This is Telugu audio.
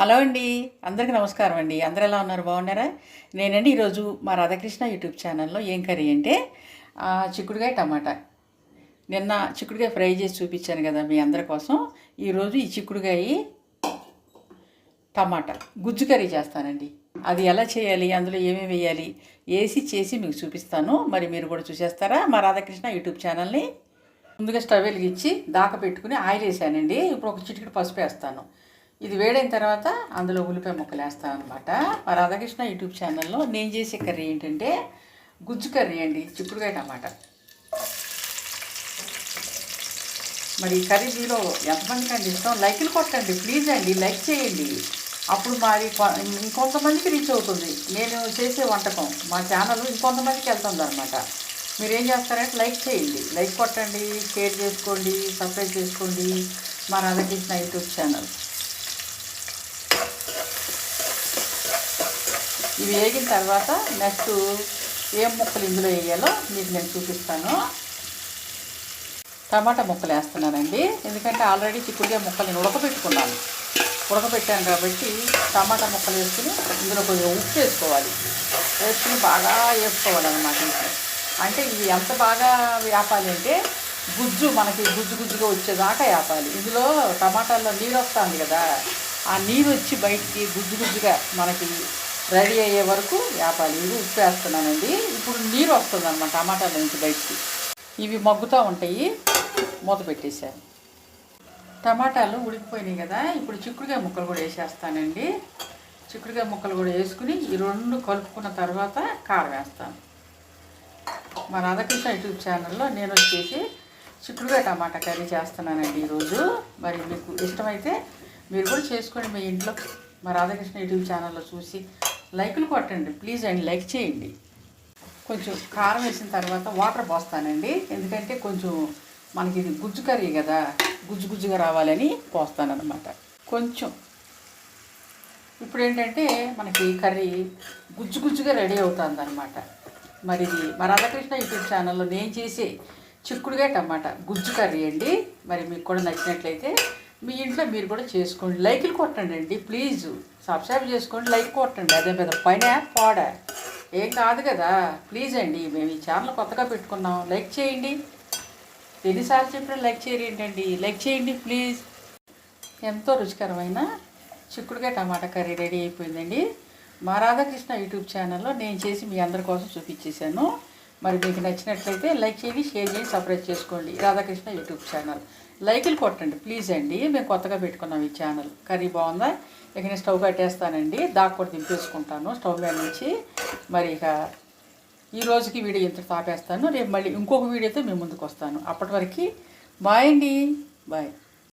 హలో అండి, అందరికీ నమస్కారం అండి. అందరూ ఎలా ఉన్నారు? బాగున్నారా? నేనండి ఈరోజు మా రాధాకృష్ణ యూట్యూబ్ ఛానల్లో ఏం కర్రీ అంటే చిక్కుడుకాయ టమాటా. నిన్న చిక్కుడుకాయ ఫ్రై చేసి చూపించాను కదా మీ అందరి కోసం. ఈరోజు ఈ చిక్కుడుకాయ టమాటా గుజ్జు కర్రీ చేస్తానండి. అది ఎలా చేయాలి, అందులో ఏమేమి వేయాలి చేసి మీకు చూపిస్తాను. మరి మీరు కూడా చూసేస్తారా మా రాధాకృష్ణ యూట్యూబ్ ఛానల్ని? ముందుగా స్టవ్ వెలిగించి దాకా పెట్టుకుని ఆయిల్ వేసానండి. ఇప్పుడు ఒక చిటికెడు పసుపు వేస్తాను. ఇది వేడైన తర్వాత అందులో ఉల్లిపాయ ముక్కలు వేస్తాను అనమాట. మా రాధాకృష్ణ యూట్యూబ్ ఛానల్లో నేను చేసే కర్రీ ఏంటంటే గుజ్జు కర్రీ అండి, చిక్కుడుకాయ టమాటా. మరి ఈ కర్రీ మీలో ఎంతమందికి అండి ఇష్టం? లైక్లు కొట్టండి ప్లీజ్ అండి, లైక్ చేయండి. అప్పుడు మరి ఇంకొంతమందికి రీచ్ అవుతుంది నేను చేసే వంటకం. మా ఛానల్ ఇంకొంతమందికి వెళ్తుంది అనమాట. మీరేం చేస్తారంటే లైక్ చేయండి, లైక్ కొట్టండి, షేర్ చేసుకోండి, సబ్స్క్రైబ్ చేసుకోండి మా రాధాకృష్ణ యూట్యూబ్ ఛానల్. ఇవి వేగిన తర్వాత నెక్స్ట్ ఏం ముక్కలు ఇందులో వేయాలో మీకు నేను చూపిస్తాను. టమాటా ముక్కలు వేస్తున్నానండి, ఎందుకంటే ఆల్రెడీ చిక్కుడుకాయ ముక్కలు నేను ఉడకపెట్టాను కాబట్టి టమాటా ముక్కలు వేసుకుని ఇందులో కొంచెం ఉప్పు వేసుకుని బాగా వేసుకోవాలన్నమాట. అంటే ఇవి ఎంత బాగా వేపాలి అంటే మనకి గుజ్జుగా వచ్చేదాకా వేపాలి. ఇందులో టమాటాల్లో నీరు వస్తుంది కదా, ఆ నీరు వచ్చి బయటికి గుజ్జుగా మనకి రెడీ అయ్యే వరకు వేపాలి. ఇవి ఉప్పు వేస్తున్నానండి. ఇప్పుడు నీరు వస్తుంది అన్నమాట టమాటాల నుంచి బయటికి. ఇవి మగ్గుతూ ఉంటాయి. మూత పెట్టేశాను. టమాటాలు ఉడికిపోయినాయి కదా, ఇప్పుడు చిక్కుడుకాయ ముక్కలు కూడా వేసేస్తానండి. చిక్కుడుకాయ ముక్కలు కూడా వేసుకుని ఈ రెండు కలుపుకున్న తర్వాత కారం వేస్తాను. మా రాధాకృష్ణ యూట్యూబ్ ఛానల్లో నేను వచ్చేసి చిక్కుడుకాయ టమాటా కర్రీ చేస్తున్నానండి ఈరోజు. మరి మీకు ఇష్టమైతే మీరు కూడా చేసుకోండి మీ ఇంట్లో. మా రాధాకృష్ణ యూట్యూబ్ ఛానల్లో చూసి లైకులు కొట్టండి ప్లీజ్ అండి, లైక్ చేయండి. కొంచెం కారం వేసిన తర్వాత వాటర్ పోస్తానండి, ఎందుకంటే కొంచెం మనకి ఇది గుజ్జు కర్రీ కదా, గుజ్జుగా రావాలని పోస్తానన్నమాట కొంచెం. ఇప్పుడు ఏంటంటే మనకి కర్రీ గుజ్జుగా రెడీ అవుతుంది అనమాట. మరి ఇది మా రాధాకృష్ణ యూట్యూబ్ ఛానల్లో నేను చేసే చిక్కుడుగా టమాటా గుజ్జు కర్రీ అండి. మరి మీకు కూడా నచ్చినట్లయితే మీ ఇంట్లో మీరు కూడా చేసుకోండి. లైకులు కొట్టండి అండి ప్లీజ్, సబ్స్క్రైబ్ చేసుకోండి, లైక్ కొట్టండి. అదే పెద్ద పైన పాడా ఏం కాదు కదా, ప్లీజ్ అండి. మేము ఈ ఛానల్ కొత్తగా పెట్టుకున్నాం, లైక్ చేయండి. ఎన్నిసార్లు చెప్పినా లైక్ చేయరు ఏంటండి, లైక్ చేయండి ప్లీజ్. ఎంతో రుచికరమైన చిక్కుడుకాయ టమాటా కర్రీ రెడీ అయిపోయిందండి. మా రాధాకృష్ణ యూట్యూబ్ ఛానల్లో నేను చేసి మీ అందరి కోసం చూపించేశాను. మరి మీకు నచ్చినట్లయితే లైక్ చేయండి, షేర్ చేయండి, సబ్స్క్రైబ్ చేసుకోండి రాధాకృష్ణ యూట్యూబ్ ఛానల్. లైకులు కొట్టండి ప్లీజ్ అండి. మేము కొత్తగా పెట్టుకున్నాం ఈ ఛానల్. కర్రీ బాగుందా? ఇక నేను స్టవ్ కట్టేస్తానండి, దాకా కూడా దింపేసుకుంటాను స్టవ్ మీద నుంచి. మరి ఇక ఈ రోజుకి వీడియో ఇంత తాపేస్తాను. రేపు మళ్ళీ ఇంకొక వీడియోతో మేము ముందుకు వస్తాను. అప్పటి వరకు బాయ్ అండి, బాయ్.